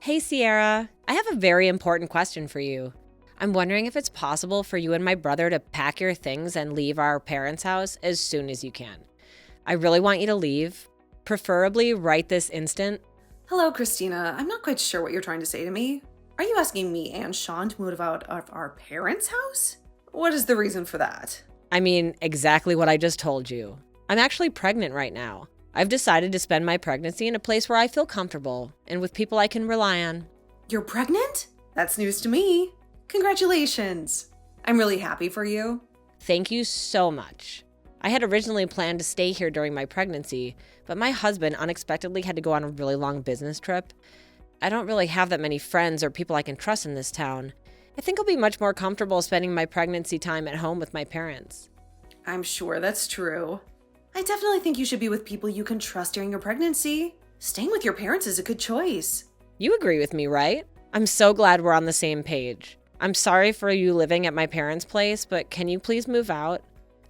Hey, Sierra. I have a very important question for you. I'm wondering if it's possible for you and my brother to pack your things and leave our parents' house as soon as you can. I really want you to leave, preferably right this instant. Hello, Christina. I'm not quite sure what you're trying to say to me. Are you asking me and Sean to move out of our parents' house? What is the reason for that? I mean, exactly what I just told you. I'm actually pregnant right now. I've decided to spend my pregnancy in a place where I feel comfortable and with people I can rely on. You're pregnant? That's news to me. Congratulations. I'm really happy for you. Thank you so much. I had originally planned to stay here during my pregnancy, but my husband unexpectedly had to go on a really long business trip. I don't really have that many friends or people I can trust in this town. I think I'll be much more comfortable spending my pregnancy time at home with my parents. I'm sure that's true. I definitely think you should be with people you can trust during your pregnancy. Staying with your parents is a good choice. You agree with me, right? I'm so glad we're on the same page. I'm sorry for you living at my parents' place, but can you please move out?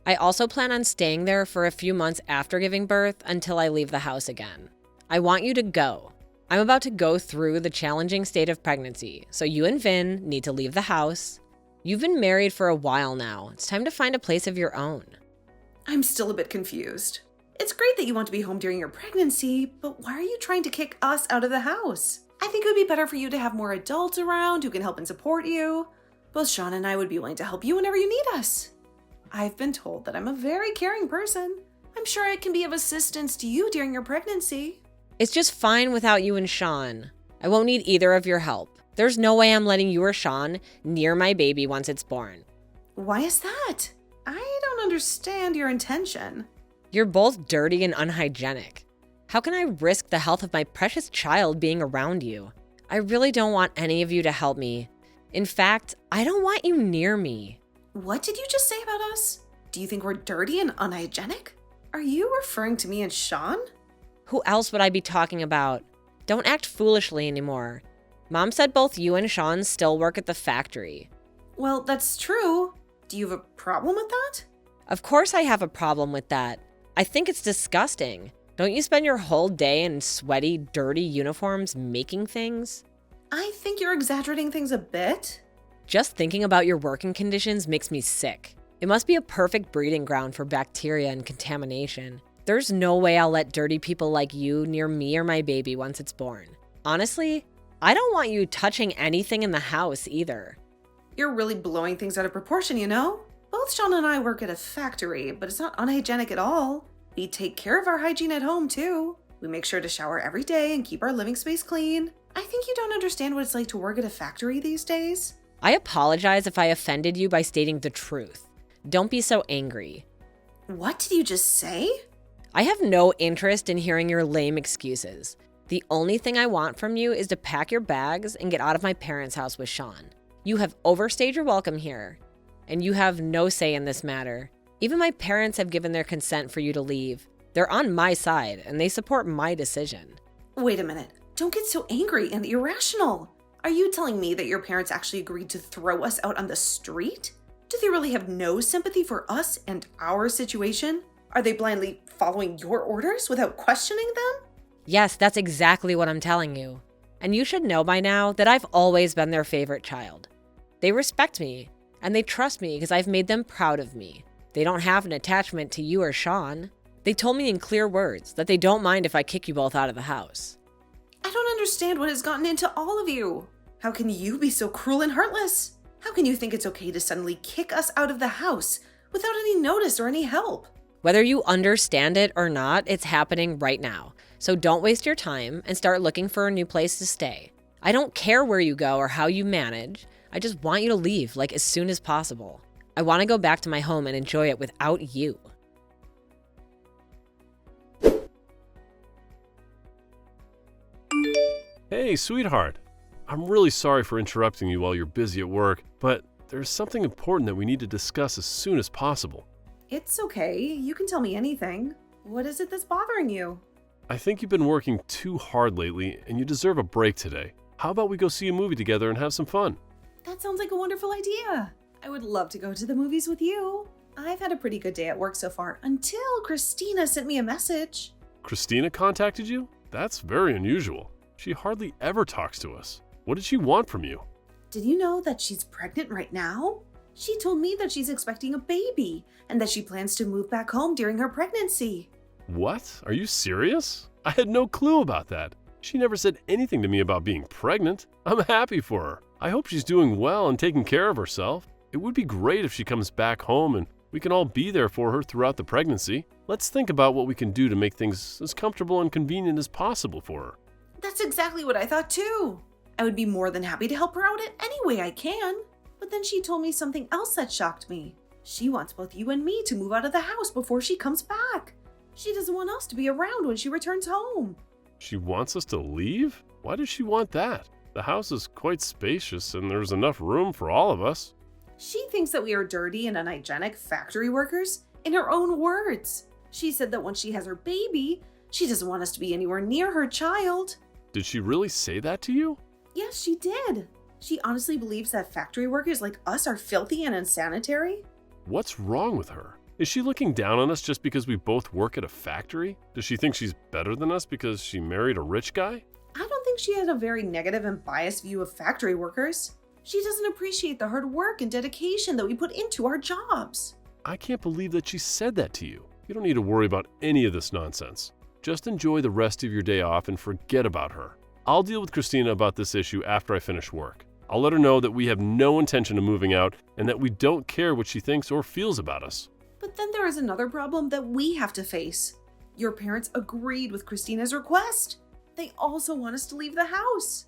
I also plan on staying there for a few months after giving birth until I leave the house again. I want you to go. I'm about to go through the challenging state of pregnancy, so you and Vin need to leave the house. You've been married for a while now. It's time to find a place of your own. I'm still a bit confused. It's great that you want to be home during your pregnancy, but why are you trying to kick us out of the house? I think it would be better for you to have more adults around who can help and support you. Both Sean and I would be willing to help you whenever you need us. I've been told that I'm a very caring person. I'm sure I can be of assistance to you during your pregnancy. It's just fine without you and Sean. I won't need either of your help. There's no way I'm letting you or Sean near my baby once it's born. Why is that? I don't understand your intention. You're both dirty and unhygienic. How can I risk the health of my precious child being around you? I really don't want any of you to help me. In fact, I don't want you near me. What did you just say about us? Do you think we're dirty and unhygienic? Are you referring to me and Sean? Who else would I be talking about? Don't act foolishly anymore. Mom said both you and Sean still work at the factory. Well, that's true. Do you have a problem with that? Of course I have a problem with that. I think it's disgusting. Don't you spend your whole day in sweaty, dirty uniforms making things? I think you're exaggerating things a bit. Just thinking about your working conditions makes me sick. It must be a perfect breeding ground for bacteria and contamination. There's no way I'll let dirty people like you near me or my baby once it's born. Honestly, I don't want you touching anything in the house either. You're really blowing things out of proportion, you know? Both Sean and I work at a factory, but it's not unhygienic at all. We take care of our hygiene at home, too. We make sure to shower every day and keep our living space clean. I think you don't understand what it's like to work at a factory these days. I apologize if I offended you by stating the truth. Don't be so angry. What did you just say? I have no interest in hearing your lame excuses. The only thing I want from you is to pack your bags and get out of my parents' house with Sean. You have overstayed your welcome here, and you have no say in this matter. Even my parents have given their consent for you to leave. They're on my side, and they support my decision. Wait a minute. Don't get so angry and irrational. Are you telling me that your parents actually agreed to throw us out on the street? Do they really have no sympathy for us and our situation? Are they blindly following your orders without questioning them? Yes, that's exactly what I'm telling you. And you should know by now that I've always been their favorite child. They respect me, and they trust me because I've made them proud of me. They don't have an attachment to you or Sean. They told me in clear words that they don't mind if I kick you both out of the house. I don't understand what has gotten into all of you. How can you be so cruel and heartless? How can you think it's okay to suddenly kick us out of the house without any notice or any help? Whether you understand it or not, it's happening right now. So don't waste your time and start looking for a new place to stay. I don't care where you go or how you manage. I just want you to leave, like as soon as possible. I want to go back to my home and enjoy it without you. Hey, sweetheart. I'm really sorry for interrupting you while you're busy at work, but there's something important that we need to discuss as soon as possible. It's okay. You can tell me anything. What is it that's bothering you? I think you've been working too hard lately, and you deserve a break today. How about we go see a movie together and have some fun? That sounds like a wonderful idea. I would love to go to the movies with you. I've had a pretty good day at work so far until Christina sent me a message. Christina contacted you? That's very unusual. She hardly ever talks to us. What did she want from you? Did you know that she's pregnant right now? She told me that she's expecting a baby and that she plans to move back home during her pregnancy. What? Are you serious? I had no clue about that. She never said anything to me about being pregnant. I'm happy for her. I hope she's doing well and taking care of herself. It would be great if she comes back home and we can all be there for her throughout the pregnancy. Let's think about what we can do to make things as comfortable and convenient as possible for her. That's exactly what I thought too. I would be more than happy to help her out in any way I can. But then she told me something else that shocked me. She wants both you and me to move out of the house before she comes back. She doesn't want us to be around when she returns home. She wants us to leave? Why does she want that? The house is quite spacious and there's enough room for all of us. She thinks that we are dirty and unhygienic factory workers, in her own words. She said that once she has her baby, she doesn't want us to be anywhere near her child. Did she really say that to you? Yes, she did. She honestly believes that factory workers like us are filthy and unsanitary. What's wrong with her? Is she looking down on us just because we both work at a factory? Does she think she's better than us because she married a rich guy? I don't think she has a very negative and biased view of factory workers. She doesn't appreciate the hard work and dedication that we put into our jobs. I can't believe that she said that to you. You don't need to worry about any of this nonsense. Just enjoy the rest of your day off and forget about her. I'll deal with Christina about this issue after I finish work. I'll let her know that we have no intention of moving out and that we don't care what she thinks or feels about us. But then there is another problem that we have to face. Your parents agreed with Christina's request. They also want us to leave the house.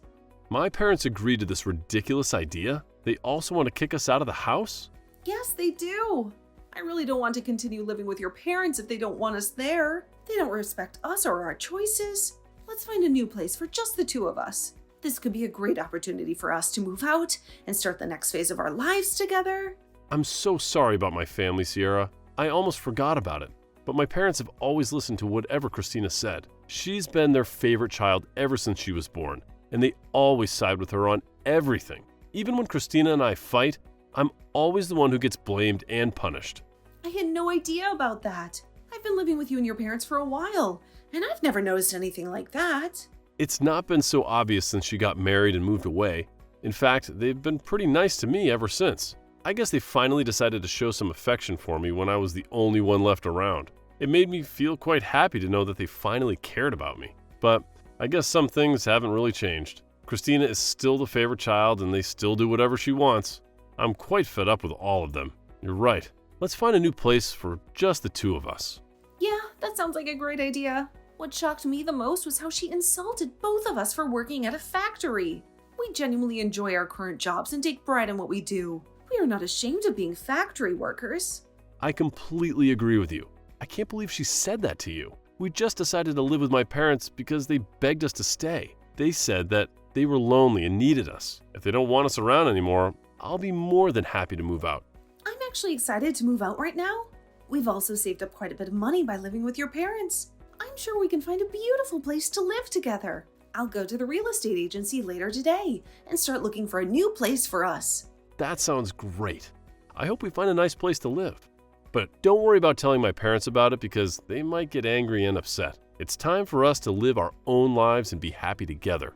My parents agreed to this ridiculous idea? They also want to kick us out of the house? Yes, they do. I really don't want to continue living with your parents if they don't want us there. They don't respect us or our choices. Let's find a new place for just the two of us. This could be a great opportunity for us to move out and start the next phase of our lives together. I'm so sorry about my family, Sierra. I almost forgot about it. But my parents have always listened to whatever Christina said. She's been their favorite child ever since she was born, and they always side with her on everything. Even when Christina and I fight, I'm always the one who gets blamed and punished. I had no idea about that. I've been living with you and your parents for a while, and I've never noticed anything like that. It's not been so obvious since she got married and moved away. In fact, they've been pretty nice to me ever since. I guess they finally decided to show some affection for me when I was the only one left around. It made me feel quite happy to know that they finally cared about me. But I guess some things haven't really changed. Christina is still the favorite child and they still do whatever she wants. I'm quite fed up with all of them. You're right. Let's find a new place for just the two of us. Yeah, that sounds like a great idea. What shocked me the most was how she insulted both of us for working at a factory. We genuinely enjoy our current jobs and take pride in what we do. We are not ashamed of being factory workers. I completely agree with you. I can't believe she said that to you. We just decided to live with my parents because they begged us to stay. They said that they were lonely and needed us. If they don't want us around anymore, I'll be more than happy to move out. I'm actually excited to move out right now. We've also saved up quite a bit of money by living with your parents. I'm sure we can find a beautiful place to live together. I'll go to the real estate agency later today and start looking for a new place for us. That sounds great. I hope we find a nice place to live. But don't worry about telling my parents about it because they might get angry and upset. It's time for us to live our own lives and be happy together.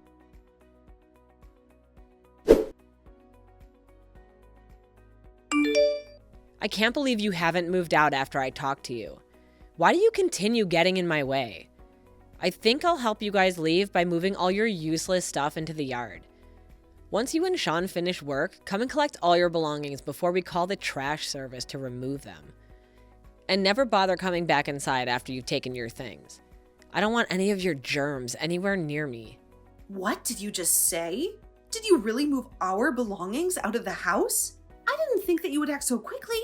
I can't believe you haven't moved out after I talked to you. Why do you continue getting in my way? I think I'll help you guys leave by moving all your useless stuff into the yard. Once you and Sean finish work, come and collect all your belongings before we call the trash service to remove them. And never bother coming back inside after you've taken your things. I don't want any of your germs anywhere near me. What did you just say? Did you really move our belongings out of the house? I didn't think that you would act so quickly.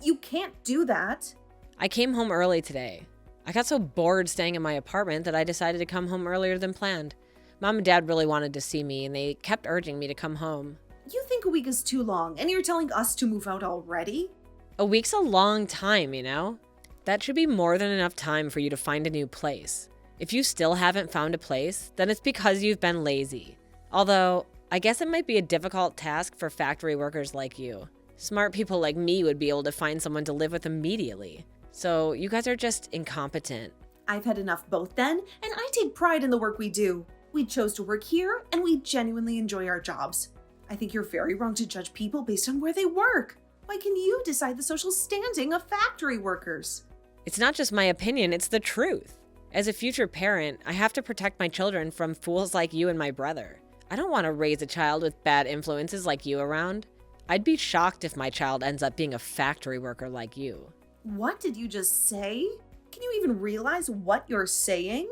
You can't do that. I came home early today. I got so bored staying in my apartment that I decided to come home earlier than planned. Mom and Dad really wanted to see me and they kept urging me to come home. You think a week is too long and you're telling us to move out already? A week's a long time, you know? That should be more than enough time for you to find a new place. If you still haven't found a place, then it's because you've been lazy. Although, I guess it might be a difficult task for factory workers like you. Smart people like me would be able to find someone to live with immediately. So you guys are just incompetent. I've had enough both then, and I take pride in the work we do. We chose to work here, and we genuinely enjoy our jobs. I think you're very wrong to judge people based on where they work. Why can you decide the social standing of factory workers? It's not just my opinion, it's the truth. As a future parent, I have to protect my children from fools like you and my brother. I don't want to raise a child with bad influences like you around. I'd be shocked if my child ends up being a factory worker like you. What did you just say? Can you even realize what you're saying?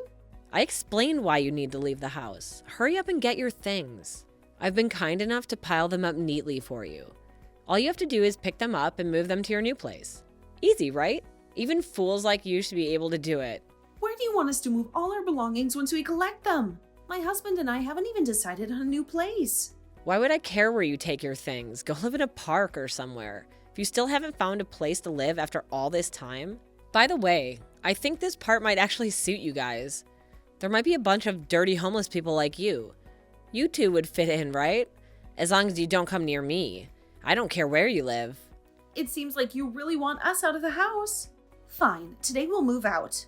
I explained why you need to leave the house. Hurry up and get your things. I've been kind enough to pile them up neatly for you. All you have to do is pick them up and move them to your new place. Easy, right? Even fools like you should be able to do it. Where do you want us to move all our belongings once we collect them? My husband and I haven't even decided on a new place. Why would I care where you take your things? Go live in a park or somewhere. If you still haven't found a place to live after all this time. By the way, I think this part might actually suit you guys. There might be a bunch of dirty homeless people like you. You two would fit in, right? As long as you don't come near me. I don't care where you live. It seems like you really want us out of the house. Fine, today we'll move out.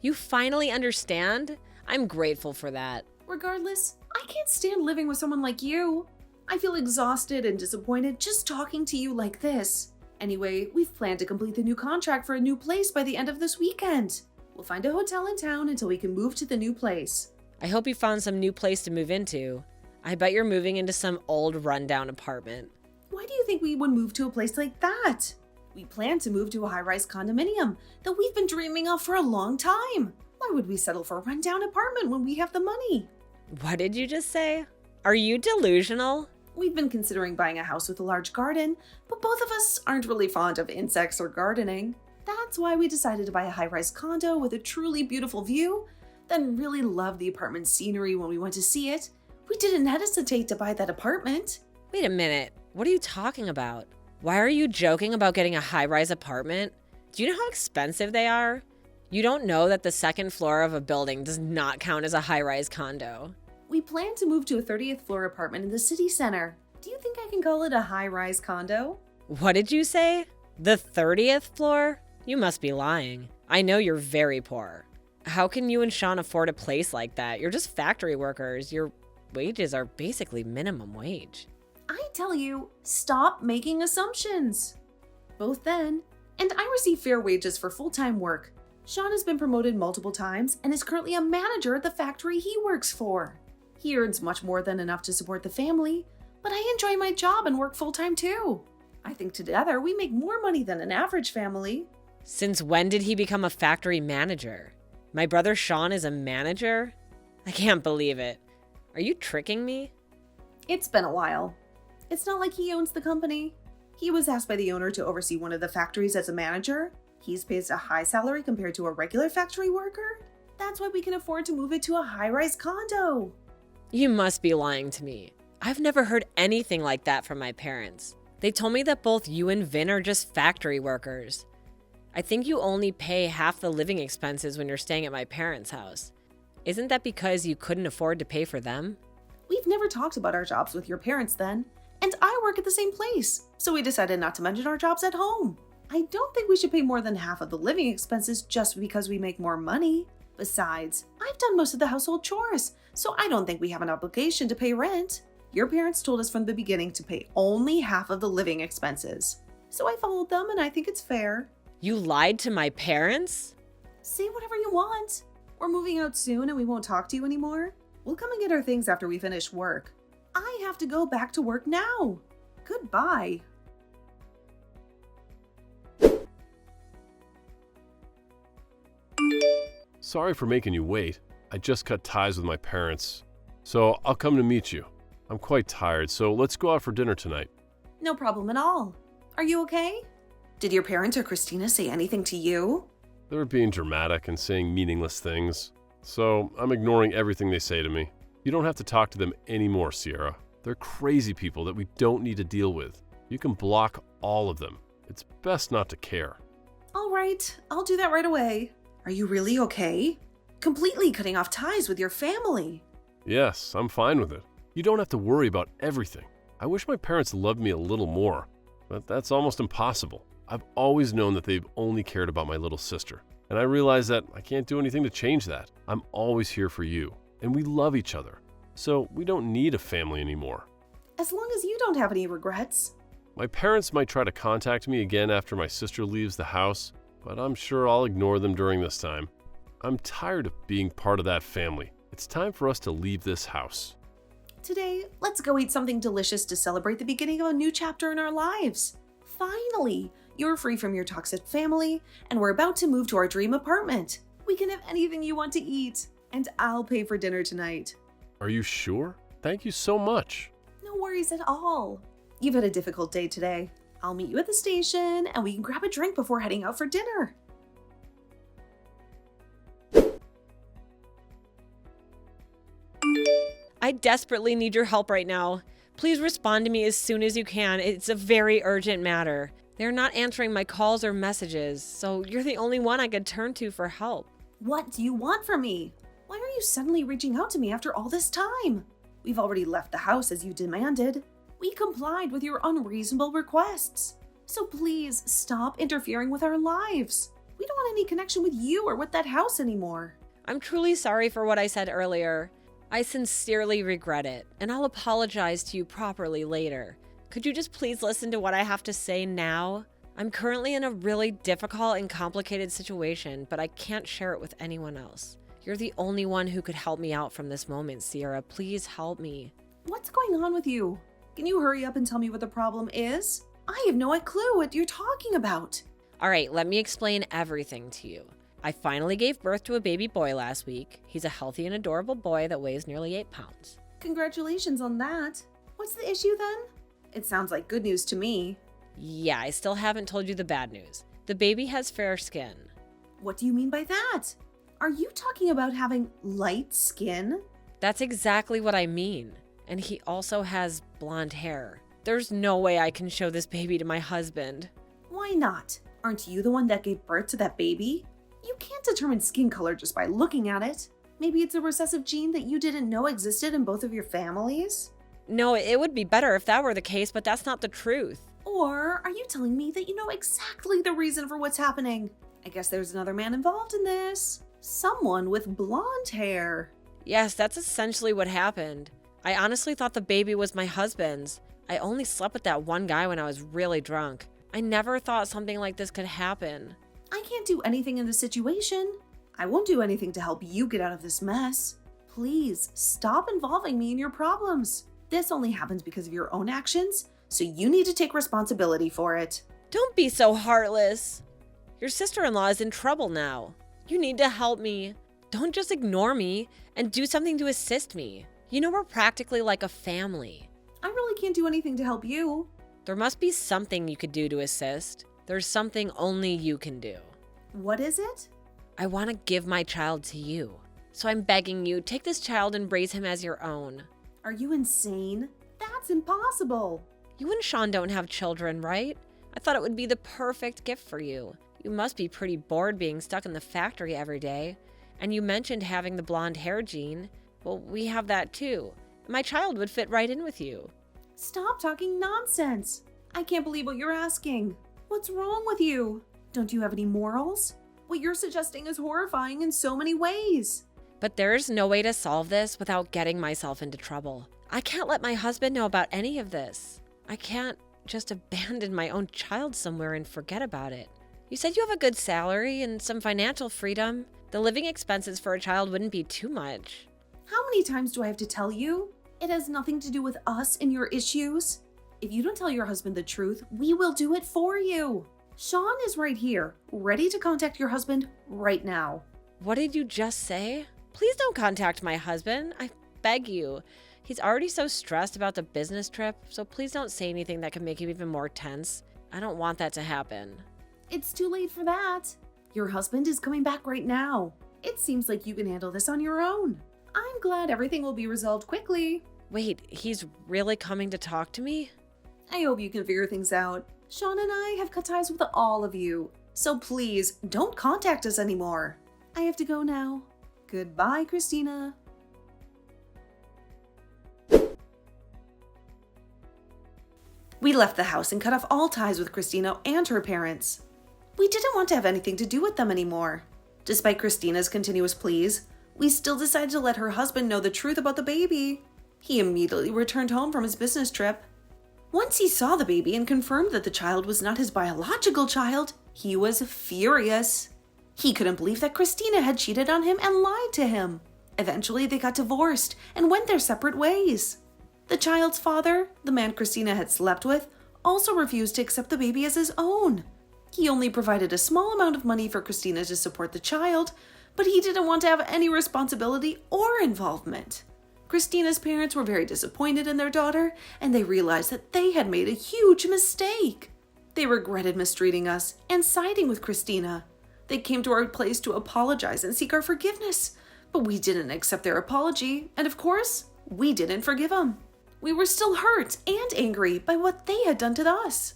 You finally understand? I'm grateful for that. Regardless, I can't stand living with someone like you. I feel exhausted and disappointed just talking to you like this. Anyway, we've planned to complete the new contract for a new place by the end of this weekend. We'll find a hotel in town until we can move to the new place. I hope you found some new place to move into. I bet you're moving into some old rundown apartment. Why do you think we would move to a place like that? We plan to move to a high-rise condominium that we've been dreaming of for a long time. Why would we settle for a rundown apartment when we have the money? What did you just say? Are you delusional? We've been considering buying a house with a large garden, but both of us aren't really fond of insects or gardening. That's why we decided to buy a high-rise condo with a truly beautiful view, then really loved the apartment scenery when we went to see it. We didn't hesitate to buy that apartment. Wait a minute. What are you talking about? Why are you joking about getting a high-rise apartment? Do you know how expensive they are? You don't know that the second floor of a building does not count as a high-rise condo. We plan to move to a 30th floor apartment in the city center. Do you think I can call it a high-rise condo? What did you say? The 30th floor? You must be lying. I know you're very poor. How can you and Sean afford a place like that? You're just factory workers. Your wages are basically minimum wage. I tell you, stop making assumptions. Both then, and I receive fair wages for full-time work. Sean has been promoted multiple times and is currently a manager at the factory he works for. He earns much more than enough to support the family, but I enjoy my job and work full-time too. I think together we make more money than an average family. Since when did he become a factory manager? My brother Sean is a manager? I can't believe it. Are you tricking me? It's been a while. It's not like he owns the company. He was asked by the owner to oversee one of the factories as a manager. He's paid a high salary compared to a regular factory worker. That's why we can afford to move it to a high-rise condo. You must be lying to me. I've never heard anything like that from my parents. They told me that both you and Vin are just factory workers. I think you only pay half the living expenses when you're staying at my parents' house. Isn't that because you couldn't afford to pay for them? We've never talked about our jobs with your parents then, and I work at the same place, so we decided not to mention our jobs at home. I don't think we should pay more than half of the living expenses just because we make more money. Besides, I've done most of the household chores, so I don't think we have an obligation to pay rent. Your parents told us from the beginning to pay only half of the living expenses. So I followed them, and I think it's fair. You lied to my parents? Say whatever you want. We're moving out soon and we won't talk to you anymore. We'll come and get our things after we finish work. I have to go back to work now. Goodbye. Sorry for making you wait. I just cut ties with my parents, so I'll come to meet you. I'm quite tired, so let's go out for dinner tonight. No problem at all. Are you okay? Did your parents or Christina say anything to you? They were being dramatic and saying meaningless things, so I'm ignoring everything they say to me. You don't have to talk to them anymore, Sierra. They're crazy people that we don't need to deal with. You can block all of them. It's best not to care. All right, I'll do that right away. Are you really okay? Completely cutting off ties with your family. Yes, I'm fine with it. You don't have to worry about everything. I wish my parents loved me a little more, but that's almost impossible. I've always known that they've only cared about my little sister, and I realize that I can't do anything to change that. I'm always here for you. and we love each other. So we don't need a family anymore. As long as you don't have any regrets. My parents might try to contact me again after my sister leaves the house, but I'm sure I'll ignore them during this time. I'm tired of being part of that family. It's time for us to leave this house. Today, let's go eat something delicious to celebrate the beginning of a new chapter in our lives. Finally, you're free from your toxic family, and we're about to move to our dream apartment. We can have anything you want to eat, and I'll pay for dinner tonight. Are you sure? Thank you so much. No worries at all. You've had a difficult day today. I'll meet you at the station, and we can grab a drink before heading out for dinner. I desperately need your help right now. Please respond to me as soon as you can. It's a very urgent matter. They're not answering my calls or messages, so you're the only one I could turn to for help. What do you want from me? Why are you suddenly reaching out to me after all this time? We've already left the house as you demanded. We complied with your unreasonable requests. So please stop interfering with our lives. We don't want any connection with you or with that house anymore. I'm truly sorry for what I said earlier. I sincerely regret it, and I'll apologize to you properly later. Could you just please listen to what I have to say now? I'm currently in a really difficult and complicated situation, but I can't share it with anyone else. You're the only one who could help me out from this moment, Sierra. Please help me. What's going on with you? Can you hurry up and tell me what the problem is? I have no clue what you're talking about. All right, let me explain everything to you. I finally gave birth to a baby boy last week. He's a healthy and adorable boy that weighs nearly 8 pounds. Congratulations on that. What's the issue then? It sounds like good news to me. Yeah, I still haven't told you the bad news. The baby has fair skin. What do you mean by that? Are you talking about having light skin? That's exactly what I mean. And he also has blonde hair. There's no way I can show this baby to my husband. Why not? Aren't you the one that gave birth to that baby? You can't determine skin color just by looking at it. Maybe it's a recessive gene that you didn't know existed in both of your families? No, it would be better if that were the case, but that's not the truth. Or are you telling me that you know exactly the reason for what's happening? I guess there's another man involved in this. Someone with blonde hair. Yes, that's essentially what happened. I honestly thought the baby was my husband's. I only slept with that one guy when I was really drunk. I never thought something like this could happen. I can't do anything in this situation. I won't do anything to help you get out of this mess. Please stop involving me in your problems. This only happens because of your own actions, so you need to take responsibility for it. Don't be so heartless. Your sister-in-law is in trouble now. You need to help me. Don't just ignore me and do something to assist me. You know we're practically like a family. I really can't do anything to help you. There must be something you could do to assist. There's something only you can do. What is it? I want to give my child to you. So I'm begging you, take this child and raise him as your own. Are you insane? That's impossible. You and Sean don't have children, right? I thought it would be the perfect gift for you. You must be pretty bored being stuck in the factory every day. And you mentioned having the blonde hair gene. Well, we have that too. My child would fit right in with you. Stop talking nonsense. I can't believe what you're asking. What's wrong with you? Don't you have any morals? What you're suggesting is horrifying in so many ways. But there's no way to solve this without getting myself into trouble. I can't let my husband know about any of this. I can't just abandon my own child somewhere and forget about it. You said you have a good salary and some financial freedom. The living expenses for a child wouldn't be too much. How many times do I have to tell you? It has nothing to do with us and your issues. If you don't tell your husband the truth, we will do it for you. Sean is right here, ready to contact your husband right now. What did you just say? Please don't contact my husband. I beg you. He's already so stressed about the business trip, so please don't say anything that could make him even more tense. I don't want that to happen. It's too late for that. Your husband is coming back right now. It seems like you can handle this on your own. I'm glad everything will be resolved quickly. Wait, he's really coming to talk to me? I hope you can figure things out. Sean and I have cut ties with all of you, so please don't contact us anymore. I have to go now. Goodbye, Christina. We left the house and cut off all ties with Christina and her parents. We didn't want to have anything to do with them anymore. Despite Christina's continuous pleas, we still decided to let her husband know the truth about the baby. He immediately returned home from his business trip. Once he saw the baby and confirmed that the child was not his biological child, he was furious. He couldn't believe that Christina had cheated on him and lied to him. Eventually, they got divorced and went their separate ways. The child's father, the man Christina had slept with, also refused to accept the baby as his own. He only provided a small amount of money for Christina to support the child, but he didn't want to have any responsibility or involvement. Christina's parents were very disappointed in their daughter, and they realized that they had made a huge mistake. They regretted mistreating us and siding with Christina. They came to our place to apologize and seek our forgiveness, but we didn't accept their apology, and of course, we didn't forgive them. We were still hurt and angry by what they had done to us.